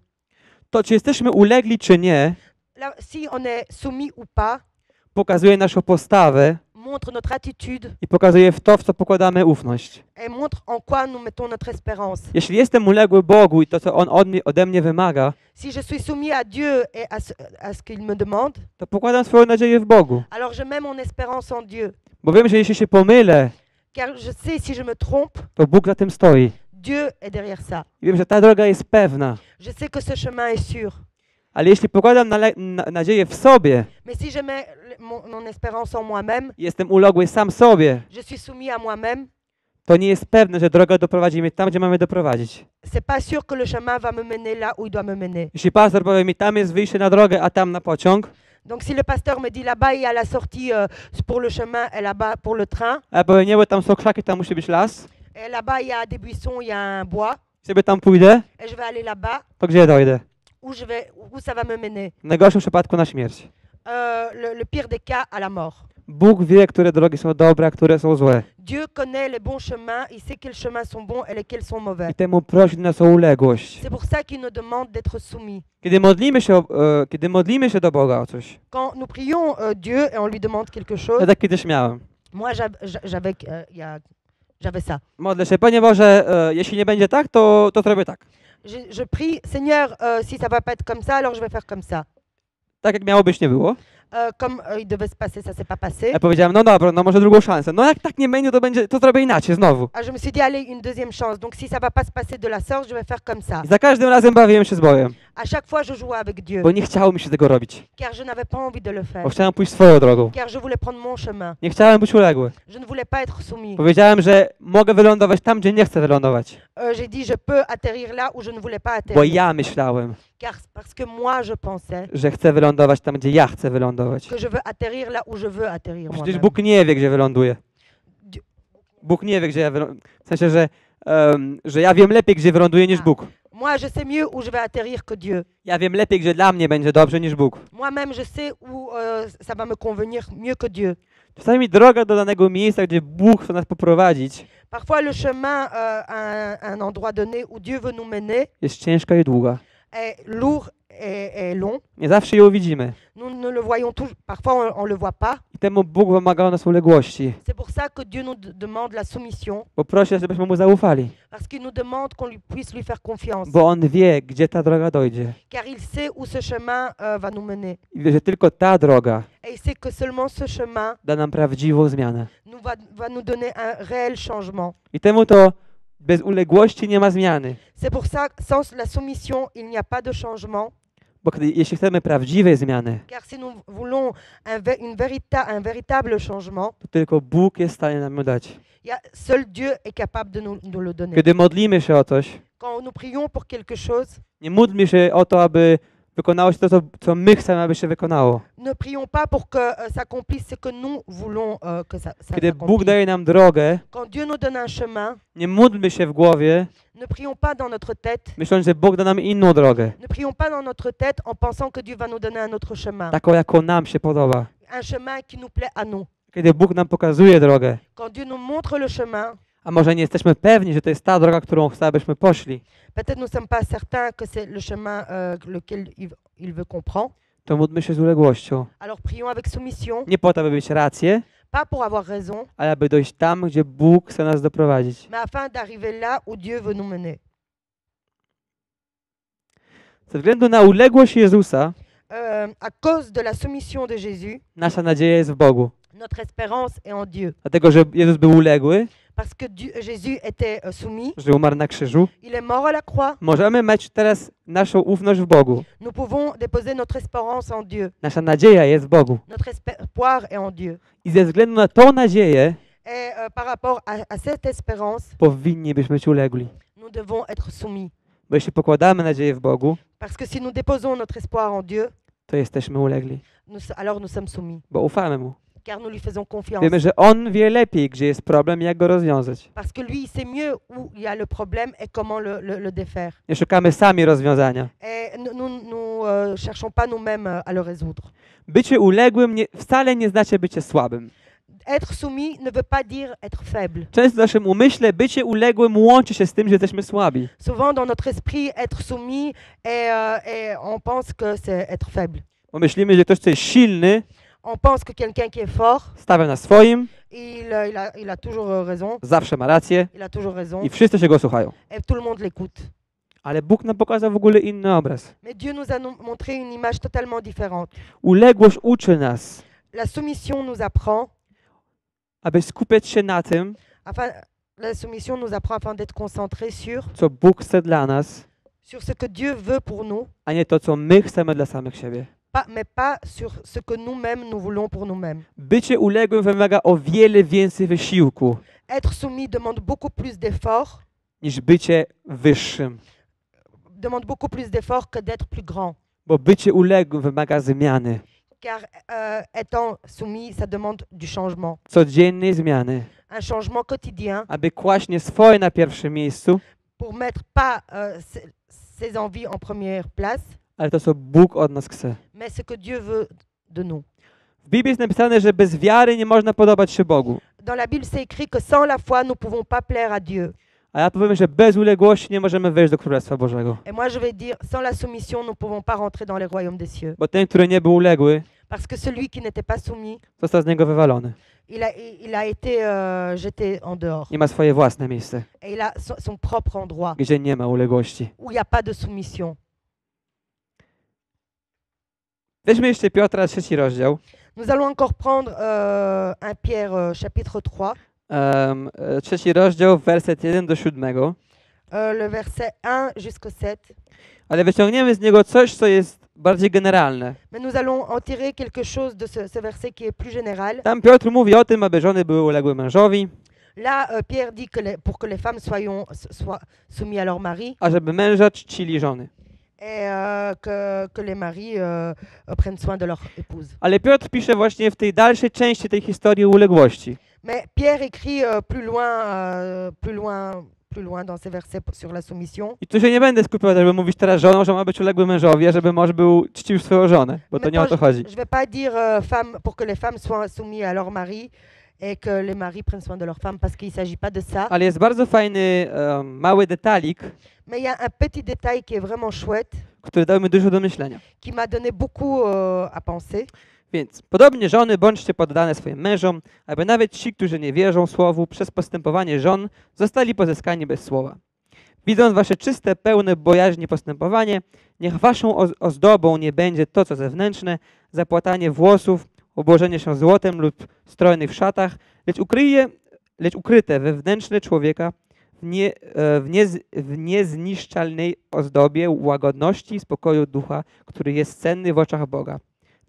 To, czy jesteśmy ulegli, czy nie, Là, si on est soumis ou pas, pokazuje naszą postawę montre notre attitude i pokazuje w to, w co pokładamy ufność. et montre en quoi nous mettons notre espérance. Jeśli jestem uległy Bogu i to, co On ode mnie wymaga, Si je suis soumis à Dieu et à ce qu'il me demande, to pokładam swoją nadzieję w Bogu. alors je mets mon espérance en Dieu. Bo wiem, że jeśli się pomylę, Car je sais, si je me trompe, to Bóg za tym stoi. Dieu est derrière ça. I wiem, że ta droga jest pewna. Je sais que ce chemin est sûr. Ale jeśli pokładam nadzieję w sobie, Mais si je mets mon espérance en moi-même, jestem uległy sam sobie, je suis soumis à moi-même, to nie jest pewne, że droga doprowadzi mnie tam, gdzie mamy doprowadzić. c'est pas sûr que le chemin va me mener là où il doit me mener. Jeśli pastor powie mi, tam jest wyjście na drogę, a tam na pociąg, Donc si le pasteur me dit là-bas il y a la sortie pour le chemin et là-bas pour le train, a ja powiem, nie, bo tam są krzaki, tam musi być las, et là-bas il y a des buissons, il y a un bois, i sobie tam pójdę, et je vais aller là-bas, to gdzie dojdę? où ça va me mener? W najgorszym przypadku na śmierć. Le pire des cas, à la mort. Bóg wie, które drogi są dobre, a które są złe. Dieu connaît les bons chemins, il sait quels chemins sont bons et lesquels sont mauvais. I temu prosi nas o uległość. C'est pour ça qu'il nous demande d'être soumis. Kiedy modlimy się do Boga o coś, Quand nous prions Dieu et on lui demande quelque chose, ja tak kiedyś miałem. moi j'avais ça. Modlę się, Panie Boże, jeśli nie będzie tak, to zrobię tak. Je prie, Seigneur, si ça va pas être comme ça, alors je vais faire comme ça. Tak jak miało być, nie było. Comme il devait se passer, ça s'est pas passé. Ja powiedziałem, no dobra, no może drugą szansę. No jak tak nie będzie, to zrobię inaczej znowu. Je me suis dit, allez, une deuxième chance. Donc si ça va pas se passer de la sorte, je vais faire comme ça. I za każdym razem bawiłem się z Bogiem, À chaque fois, je jouais avec Dieu, bo nie chciało mi się tego robić. car je n'avais pas envie de le faire, Bo chciałem pójść swoją drogą. car je voulais prendre mon chemin. Nie chciałem być uległy. Je ne voulais pas être soumis. Powiedziałem, że mogę wylądować tam, gdzie nie chcę wylądować. J'ai dit, je peux atterrir là où je ne voulais pas Bo atterrir, ja myślałem, parce que moi, je pensais że chcę wylądować tam, gdzie ja chcę wylądować. que je veux atterrir là où je veux atterrir Przecież moi-même. Bóg nie wie, gdzie wyląduje. Dieu- Bóg nie wie, gdzie ja wyląduję. W sensie, że ja wiem lepiej, gdzie wyląduję niż Bóg. Moi, je sais mieux où je vais atterrir que Dieu. Ja wiem lepiej, gdzie dla mnie będzie dobrze niż Bóg. Moi-même, je sais où ça va me convenir mieux que Dieu. Czasami droga do danego miejsca, gdzie Bóg chce nas poprowadzić, Parfois, le chemin à un endroit donné où Dieu veut nous mener jest ciężka i długa. est lourd et long. Nie zawsze ją widzimy. Nous ne le voyons toujours, parfois on ne le voit pas. I temu Bóg wymaga od nas uległości, C'est pour ça que Dieu nous demande la soumission, bo prosi nas, żebyśmy Mu zaufali. parce qu'il nous demande qu'on puisse lui faire confiance, Bo On wie, gdzie ta droga dojdzie. car il sait où ce chemin va nous mener. I wie, że tylko ta droga Et il sait que seulement ce chemin da nam prawdziwą zmianę. va nous donner un réel changement. I temu to bez uległości nie ma zmiany. C'est pour ça que sans la soumission, il n'y a pas de changement, Bo jeśli chcemy prawdziwej zmiany, car si nous voulons un véritable changement, to tylko Bóg jest w stanie nam ją dać. seul Dieu est capable de nous le donner. Kiedy modlimy się o coś, Quand nous prions pour quelque chose, nie módlmy się o to, aby wykonało się to, co my chcemy, aby się wykonało. ne prions pas pour que s'accomplisse ce que nous voulons que ça Kiedy Bóg s'accomplisse. daje nam drogę, Quand Dieu nous donne un chemin, nie módlmy się w głowie, ne prions pas dans notre tête. myśląc, że Bóg da nam inną drogę, Ne prions pas dans notre tête en pensant que Dieu va nous donner un autre chemin. taką, jaką nam się podoba. Un chemin qui nous plaît à nous. Kiedy Bóg nam pokazuje drogę, Quand Dieu nous montre le chemin, a może nie jesteśmy pewni, że to jest ta droga, którą chce, abyśmy poszli, peut-être nous ne sommes pas certains que c'est le chemin lequel il veut qu'on prend. to módlmy się z uległością. Alors prions avec soumission, Nie po to, aby mieć rację, pas pour avoir raison, ale aby dojść tam, gdzie Bóg chce nas doprowadzić. mais afin d'arriver là où Dieu veut nous mener. Ze względu na uległość Jezusa, À cause de la soumission de Jésus, nasza nadzieja jest w Bogu. notre espérance est en Dieu. Dlatego, że Jezus był uległy, Parce que Jésus était soumis, że umarł na krzyżu, il est mort à la croix. możemy mieć teraz naszą ufność w Bogu. Nous pouvons déposer notre espérance en Dieu. Nasza nadzieja jest w Bogu. Notre espoir est en Dieu. I ze względu na tą nadzieję Et par rapport à cette espérance, powinni byśmy być ulegli. nous devons être soumis. Bo jeśli pokładamy nadzieję w Bogu, Parce que si nous déposons notre espoir en Dieu, to jesteśmy ulegli, alors nous sommes soumis. bo ufamy Mu. Car nous lui faisons confiance. Wiemy, że On wie lepiej, gdzie jest problem i jak go rozwiązać. Parce que lui, il sait mieux où il y a le problème et comment le défaire. Nie szukamy sami rozwiązania. Et nous cherchons pas nous-mêmes à le résoudre. Bycie uległym wcale nie znaczy bycie słabym. Être soumis ne veut pas dire être faible. Często w naszym umyśle bycie uległym łączy się z tym, że jesteśmy słabi. Souvent, dans notre esprit, être soumis, et on pense que c'est être faible. Bo myślimy, że ktoś, kto jest silny, On pense que quelqu'un qui est fort, stawia na swoim, il a toujours raison, zawsze ma rację il a toujours raison, i wszyscy się go słuchają. et tout le monde l'écoute. Ale Bóg nam pokazał w ogóle inny obraz. Mais Dieu nous a montré une image totalement différente. Uległość uczy nas, La soumission nous apprend, aby skupiać się na tym, la soumission nous apprend afin d'être concentré co Bóg chce dla nas, sur ce que Dieu veut pour nous, a nie to, co my chcemy dla samych siebie. mais pas sur ce que nous-mêmes nous voulons pour nous-mêmes. Bycie uległym wymaga o wiele więcej wysiłku Être soumis demande beaucoup plus d'efforts, niż bycie wyższym. Que d'être plus grand. Bo bycie uległym wymaga zmiany, Car étant soumis, ça demande du changement. codziennej zmiany, Un changement quotidien aby kłaść nie swoje na pierwszym miejscu, pour mettre pas ses envies en première place, ale to, co Bóg od nas chce. mais ce que Dieu veut de nous. W Biblii jest napisane, że bez wiary nie można podobać się Bogu. Dans la Bible, c'est écrit que sans la foi, nous ne pouvons pas plaire à Dieu. A ja powiem, że bez uległości nie możemy wejść do Królestwa Bożego. Et moi, je vais dire, sans la soumission, nous ne pouvons pas rentrer dans les royaumes des cieux. Bo ten, który nie był uległy, Parce que celui qui n'était pas soumis, został z niego wywalony. il a été jeté en dehors. Nie ma swoje własne miejsce, Et il a son propre endroit, gdzie nie ma uległości. où il n'y a pas de soumission. Weźmy jeszcze Piotra, 3 rozdział. Nous allons encore prendre 1 Pierre chapitre 3, 3 rozdział, werset 1 do 7. le verset 1 jusqu'au 7. Ale wyciągniemy z niego coś, co jest bardziej generalne. Mais nous allons en tirer quelque chose de ce verset qui est plus général. Tam Piotr mówi o tym, aby żony były uległe mężowi, Là, Pierre dit que pour que les femmes soient soumis à leur mari a żeby męża czcili żony. et que les maris prennent soin de leur épouse. Ale Piotr pisze właśnie w tej dalszej części tej historii o uległości. Mais Pierre écrit plus loin dans ces versets sur la soumission. I tu się nie będę skupiał, żeby mówić teraz żonom, że ma być uległy mężowi, a żeby mąż był czcił swoją żonę, bo to nie o to chodzi. Je vais pas dire pour que les femmes soient soumises à leur mari et que les maris prennent soin de leurs femmes, parce qu'il ne s'agit pas de ça. Ale jest bardzo fajny, mały detalik, Mais il y a un petit détail qui est vraiment chouette, który dał mi dużo do myślenia. qui m'a donné beaucoup à penser. Więc podobnie żony, bądźcie poddane swoim mężom, aby nawet ci, którzy nie wierzą słowu, przez postępowanie żon zostali pozyskani bez słowa. Widząc wasze czyste, pełne bojaźni postępowanie, niech waszą ozdobą nie będzie to, co zewnętrzne, zapłatanie włosów, obłożenie się złotem lub strojnych w szatach, lecz ukryte wewnętrzne człowieka w niezniszczalnej ozdobie łagodności i spokoju ducha, który jest cenny w oczach Boga.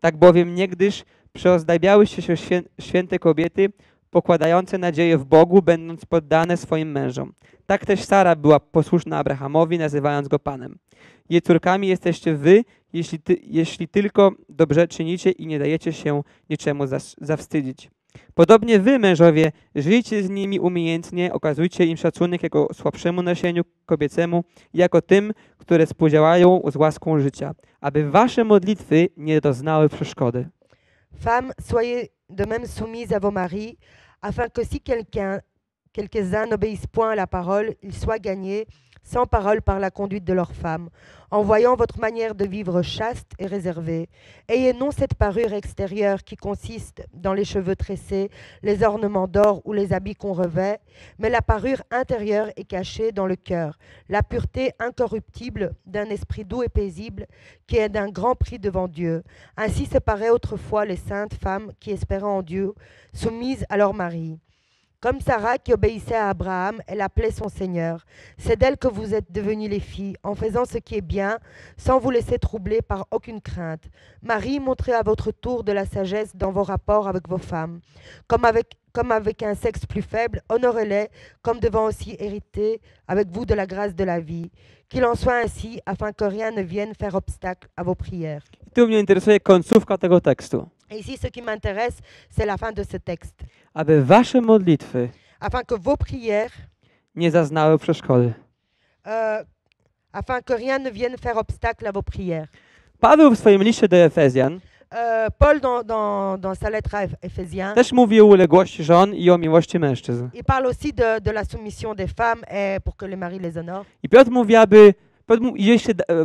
Tak bowiem niegdyś przeozdabiałyście się święte kobiety, pokładające nadzieję w Bogu, będąc poddane swoim mężom. Tak też Sara była posłuszna Abrahamowi, nazywając go Panem. Jej córkami jesteście wy, jeśli tylko dobrze czynicie i nie dajecie się niczemu zawstydzić. Podobnie wy, mężowie, żyjcie z nimi umiejętnie, okazujcie im szacunek jako słabszemu nasieniu kobiecemu, jako tym, które współdziałają z łaską życia, aby wasze modlitwy nie doznały przeszkody. Femmes, soyez de même soumises à vos maris, afin que si quelques-uns n'obéissent point à la parole, ils soient gagnés sans parole par la conduite de leurs femmes, en voyant votre manière de vivre chaste et réservée. Ayez non cette parure extérieure qui consiste dans les cheveux tressés, les ornements d'or ou les habits qu'on revêt, mais la parure intérieure est cachée dans le cœur, la pureté incorruptible d'un esprit doux et paisible qui est d'un grand prix devant Dieu. Ainsi se paraient autrefois les saintes femmes qui espéraient en Dieu, soumises à leur mari. Comme Sarah qui obéissait à Abraham, elle appelait son Seigneur. C'est d'elle que vous êtes devenues les filles, en faisant ce qui est bien, sans vous laisser troubler par aucune crainte. Marie, montrez à votre tour de la sagesse dans vos rapports avec vos femmes. Comme avec un sexe plus faible, honorez-les, comme devant aussi hériter avec vous de la grâce de la vie. Qu'il en soit ainsi, afin que rien ne vienne faire obstacle à vos prières. Tu mnie interesuje końcówka tego tekstu. Et ici, ce qui m'intéresse, c'est la fin de ce texte. Aby wasze modlitwy Afin que vos prières, nie zaznały przeszkody. afin que rien ne vienne faire obstacle à vos prières. Paweł w swoim liście do Efezjan Paul, dans sa lettre à Éphésiens, też mówi o uległości żon i o miłości mężczyzn. il parle aussi de la soumission des femmes et pour que les maris les honorent. I Piotr mówi,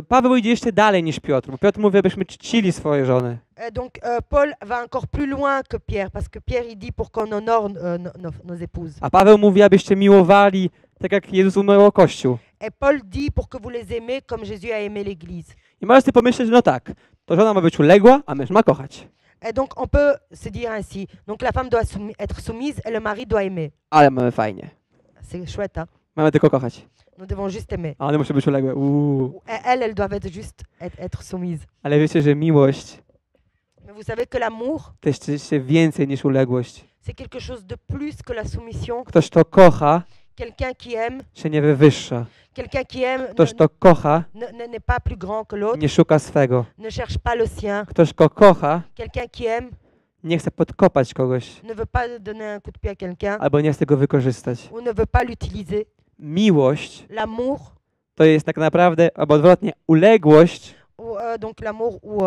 Paweł idzie jeszcze dalej niż Piotr, bo Piotr mówi, abyśmy czcili swoje żony. Et donc, Paul va encore plus loin que Pierre, parce que Pierre, il dit pour qu'on honore nos épouses. A Paweł mówi, abyście miłowali tak jak Jezus umiłował Kościół. Et Paul dit pour que vous les aimez comme Jésus a aimé l'Église. I możesz sobie pomyśleć, no tak, to żona ma być uległa, a męż ma kochać. Et donc, on peut se dire ainsi. Donc, la femme doit être soumise et le mari doit aimer. Ale mamy fajnie. C'est chouette, hein? Mamy tylko kochać. Nous devons juste aimer. A one muszą być uległe. Et elles doivent être juste être soumises. Ale wiecie, że miłość Mais vous savez que l'amour, to jest jeszcze więcej niż uległość. c'est quelque chose de plus que la soumission. Ktoś, kto kocha, Quelqu'un qui aime, się nie wywyższa. quelqu'un qui aime Ktoś, kto kocha, n'est pas plus grand que l'autre, nie szuka swego. ne cherche pas le sien. Ktoś, kto kocha, Quelqu'un qui aime nie chce podkopać kogoś, ne veut pas donner un coup de pied à quelqu'un albo nie chce go wykorzystać. ou ne veut pas l'utiliser. Miłość L'amour, to jest tak naprawdę, albo odwrotnie, uległość ou, donc l'amour ou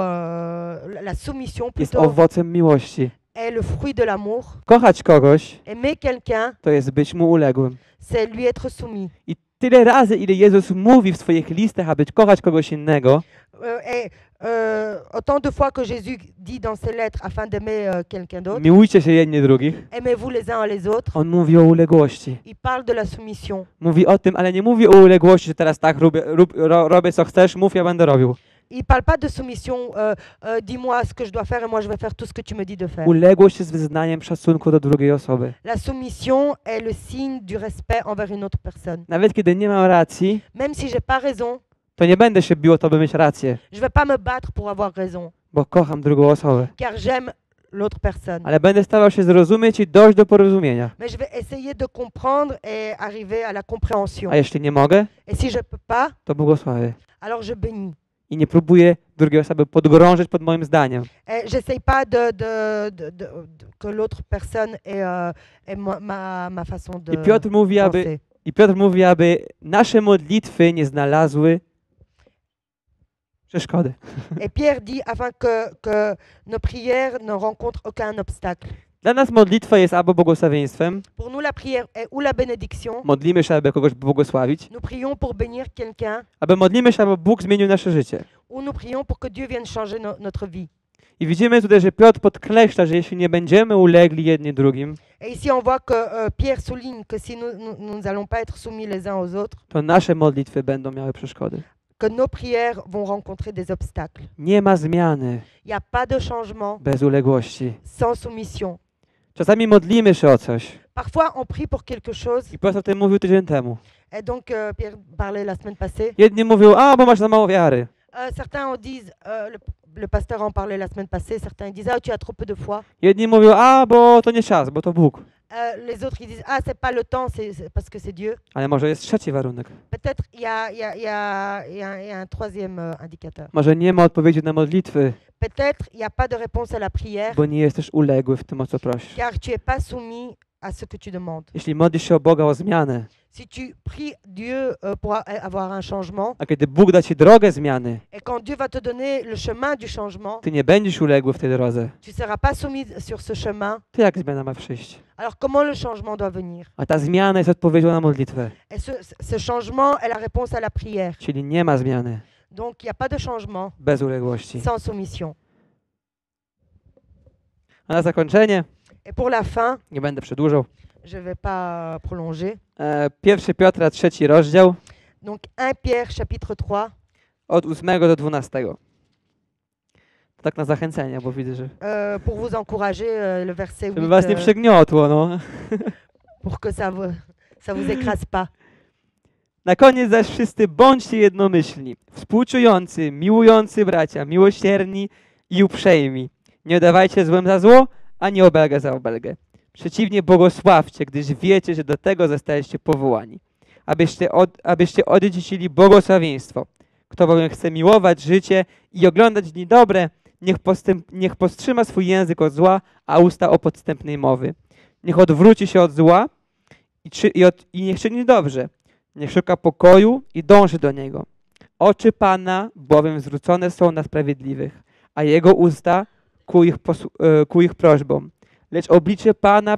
la soumission jest plutôt, owocem miłości. est le fruit de l'amour. Kochać kogoś Aimer quelqu'un, to jest być mu uległym. c'est lui être soumis. I tyle razy, ile Jezus mówi w swoich listach, aby kochać kogoś innego, Et autant de fois que Jésus dit dans ses lettres afin d'aimer quelqu'un d'autre, miłujcie się jedni drugich, aimez-vous les uns les autres, on mówi o uległości. il parle de la soumission. Mówi o tym, ale nie mówi o uległości, że teraz tak robię co chcesz, mów, ja będę robił. Il parle pas de soumission, dis-moi ce que je dois faire et moi je vais faire tout ce que tu me dis de faire. Uległość jest wyznaniem szacunku do drugiej osoby. La soumission est le signe du respect envers une autre personne. Nawet kiedy nie mam racji, Même si j'ai pas raison, to nie będę się bił o to, by mieć rację, je vais pas me battre pour avoir raison, bo kocham drugą osobę. car j'aime l'autre personne. Ale będę starał się zrozumieć i dojść do porozumienia. Mais je vais essayer de comprendre et arriver à la compréhension. A jeśli nie mogę, Et si je peux pas, to błogosławię. alors je bénis. I nie próbuję drugiej osoby podgrążyć pod moim zdaniem. Et j'essaye pas que l'autre personne ait ma façon de I Piotr mówi, aby nasze modlitwy nie znalazły przeszkody. Et Pierre dit afin que nos prières ne rencontrent aucun obstacle. Dla nas modlitwa jest albo błogosławieństwem, Pour nous, la prière est ou la bénédiction. modlimy się, aby kogoś błogosławić, Nous prions pour bénir quelqu'un, aby modlimy się, aby Bóg zmienił nasze życie. ou nous prions pour que Dieu vienne changer notre vie. I widzimy tutaj, że Piotr podkreśla, że jeśli nie będziemy ulegli jedni drugim, Et ici, on voit que Pierre souligne que si nous n'allons pas être soumis les uns aux autres, to nasze modlitwy będą miały przeszkody. que nos prières vont rencontrer des obstacles. Nie ma zmiany Il n'y a pas de changement bez uległości. sans soumission. Czasami modlimy się o coś. Parfois, on prie pour quelque chose. I Piotr o tym mówił tydzień temu. Et donc, Pierre parlait la semaine passée. Jedni mówią, bo masz za mało wiary. Certains disent, le pasteur en parlait la semaine passée, certains ils disent, ah, tu as trop peu de foi. Jedni mówią, bo to nie czas, bo to Bóg. Les autres ils disent, ah, c'est pas le temps, c'est parce que c'est Dieu. Ale może jest trzeci warunek. Peut-être il y a un troisième indicateur. Może nie ma odpowiedzi na modlitwy, Peut-être il n'y a pas de réponse à la prière, bo nie jesteś uległy w tym, o co prosisz. car tu n'es pas soumis à ce que tu demandes. Jeśli modlisz się o Boga o zmianę, Si tu pries Dieu pour avoir un changement, a kiedy Bóg da ci drogę zmiany, et quand Dieu va te donner le chemin du changement, ty nie będziesz uległy w tej drodze, tu ne seras pas soumis sur ce chemin. to jak zmiana ma przyjść? Alors comment le changement doit venir? A ta zmiana jest odpowiedzią na modlitwę, Et ce changement est la réponse à la prière. czyli nie ma zmiany Donc il n'y a pas de changement bez uległości. sans soumission. A na zakończenie, Et pour la fin, nie będę przedłużał, je ne vais pas prolonger. 1 Piotra 3 rozdział, Donc 1 Pierre chapitre 3, od 8 do 12. To tak na zachęcenie, bo widzę, że pour vous encourager, le verset 8, żeby was nie przygniotło, no. pour que ça vous écrase pas. Na koniec zaś wszyscy bądźcie jednomyślni, współczujący, miłujący bracia, miłosierni i uprzejmi. Nie dawajcie złem za zło, ani obelgę za obelgę. Przeciwnie, błogosławcie, gdyż wiecie, że do tego zostaliście powołani, abyście odziedziczyli błogosławieństwo. Kto bowiem chce miłować życie i oglądać dni dobre, niech powstrzyma swój język od zła, a usta od podstępnej mowy. Niech odwróci się od zła i niech czyni dobrze. Niech szuka pokoju i dąży do niego. Oczy Pana bowiem zwrócone są na sprawiedliwych, a Jego usta ku ich prośbom. Lecz oblicze Pana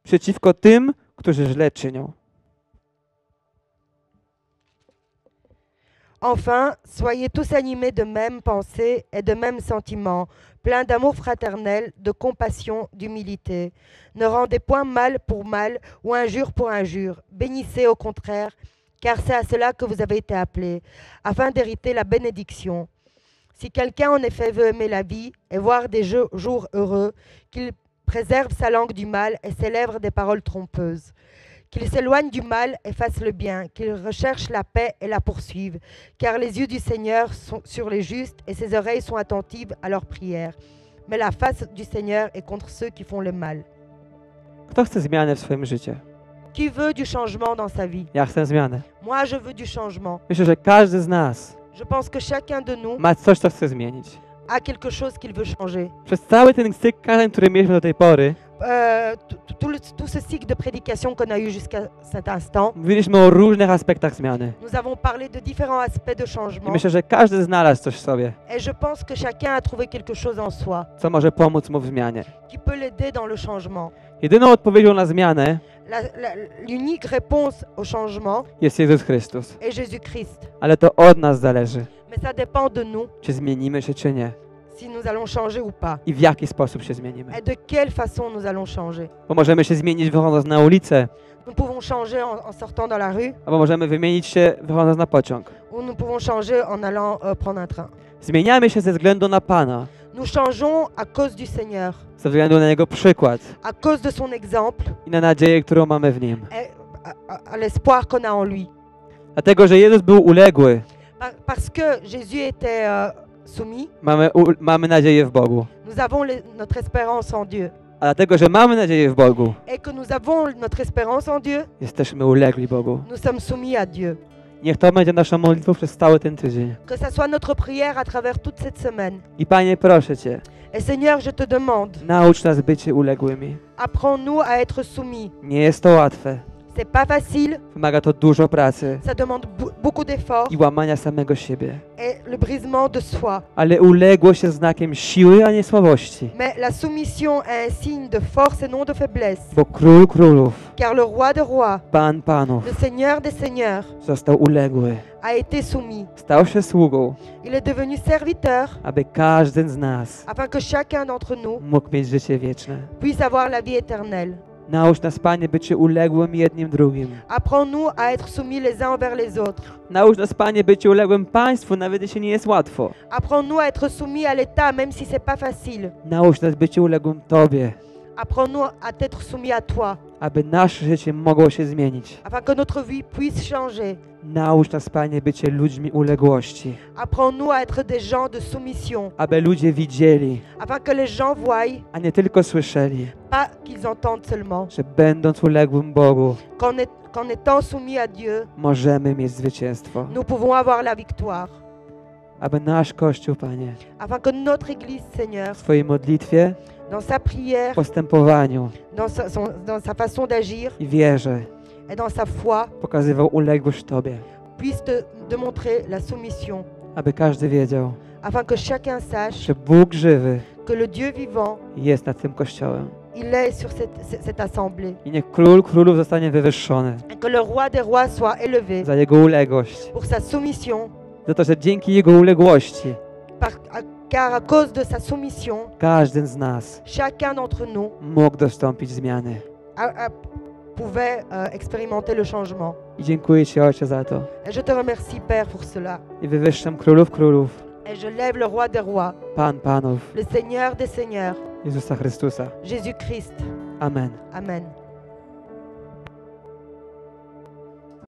przeciwko tym, którzy źle czynią. Enfin, soyez tous animés de mêmes pensées et de mêmes sentiments, pleins d'amour fraternel, de compassion, d'humilité. Ne rendez point mal pour mal ou injure pour injure. Bénissez au contraire, car c'est à cela que vous avez été appelés, afin d'hériter la bénédiction. Si quelqu'un en effet veut aimer la vie et voir des jours heureux, qu'il préserve sa langue du mal et ses lèvres des paroles trompeuses. Qu'il s'éloigne du mal et fasse le bien, qu'il recherche la paix et la poursuive, car les yeux du Seigneur sont sur les justes et ses oreilles sont attentives à leurs prières. Mais la face du Seigneur est contre ceux qui font le mal. Kto chce zmiany w swoim życiu? Qui veut du changement dans sa vie? Ja chcę zmianę. Moi, je veux du changement. Myślę, że każdy z nas Je pense que chacun de nous ma coś, co chce zmienić. a quelque chose qu'il veut changer. Przez cały ten cykl kazań, który mieliśmy do tej pory, Tout ce cycle de prédication qu'on a eu jusqu'à cet instant, mówiliśmy o różnych aspektach zmiany. nous avons parlé de différents aspects de I changement. myślę, że każdy znalazł coś w sobie, Et je pense que chacun a trouvé quelque chose en soi co może pomóc mu w zmianie. qui peut l'aider dans le changement. Jedyną odpowiedzią na zmianę L'unique réponse au changement jest Jezus Chrystus. est Jésus-Christ. Ale to od nas zależy, Mais ça dépend de nous czy zmienimy się, czy nie. si nous allons changer ou pas. I w jaki sposób się zmienimy. Et de quelle façon nous allons changer. Bo możemy się zmienić wychodząc na ulicę, Nous pouvons changer en sortant dans la rue albo możemy wymienić się wychodząc na pociąg. ou nous pouvons changer en allant prendre un train. Zmieniamy się ze względu na Pana, Nous changeons à cause du Seigneur, ze względu na Jego przykład à cause de son exemple i na nadzieję, którą mamy w Nim. et à l'espoir qu'on a en lui. Dlatego, że Jezus był uległy, Parce que Jésus était soumis, mamy nadzieję w Bogu. nous avons notre espérance en Dieu. A dlatego, że mamy nadzieję w Bogu, Et que nous avons notre espérance en Dieu, jesteśmy ulegli Bogu. nous sommes soumis à Dieu. Niech to będzie naszą modlitwą przez cały ten tydzień. Que ça soit notre prière à travers toute cette semaine. I Panie, proszę Cię, Et Seigneur, je te demande, naucz nas bycie uległymi. apprends-nous à être soumis. Nie jest to łatwe. C'est pas facile, Wymaga to dużo pracy ça demande beaucoup d'efforts i łamania samego siebie. et le brisement de soi. Ale uległość jest znakiem siły, a nie słabości. Mais la soumission est un signe de force et non de faiblesse. Bo Król Królów, Car le roi des rois, Pan Panów le Seigneur des seigneurs, został uległy. a été soumis. Stał się sługą, Il est devenu serviteur aby każdy z nas afin que chacun d'entre nous mógł mieć życie wieczne. puisse avoir la vie éternelle. Naucz nas, Panie, bycie uległym jednym drugim. Apprends-nous à être soumis les uns envers les autres. Naucz nas, Panie, bycie uległym Państwu, nawet jeśli nie jest łatwo. Apprends-nous à être soumis à l'État, même si c'est pas facile. Naucz nas bycie uległym Tobie, Apprends-nous à être soumis à toi, aby nasze życie mogło się zmienić. afin que notre vie puisse changer. Naucz nas, Panie, bycie ludźmi uległości, Apprends-nous à être des gens de soumission, aby ludzie widzieli, afin que les gens voient, a nie tylko słyszeli, pas qu'ils entendent seulement, że będąc uległym Bogu, qu'en étant soumis à Dieu, możemy mieć zwycięstwo. nous pouvons avoir la victoire. Aby nasz Kościół, Panie, Afin que notre Église, Seigneur, w swojej modlitwie dans sa prière, postępowaniu dans sa façon d'agir i wierze et dans sa foi, pokazywał uległość Tobie, puisse te démontrer la soumission, aby każdy wiedział, afin que chacun sache że Bóg żywy que le Dieu vivant, jest nad tym Kościołem. il est sur cette assemblée, I niech Król Królów zostanie wywyższony et que le roi des rois soit élevé za Jego uległość, pour sa soumission, za to, że dzięki Jego uległości car à cause de sa soumission, każdy z nas chacun d'entre nous mógł dostąpić zmiany. pouvait expérimenter le changement. I dziękuję Ci, Ojcze, za to. Et je te remercie, Père, pour cela. I wywyższam Królów Królów, Et je lève le roi des rois, Pan Panów, le Seigneur des seigneurs, Jezusa Chrystusa. Jésus-Christ. Amen. Amen.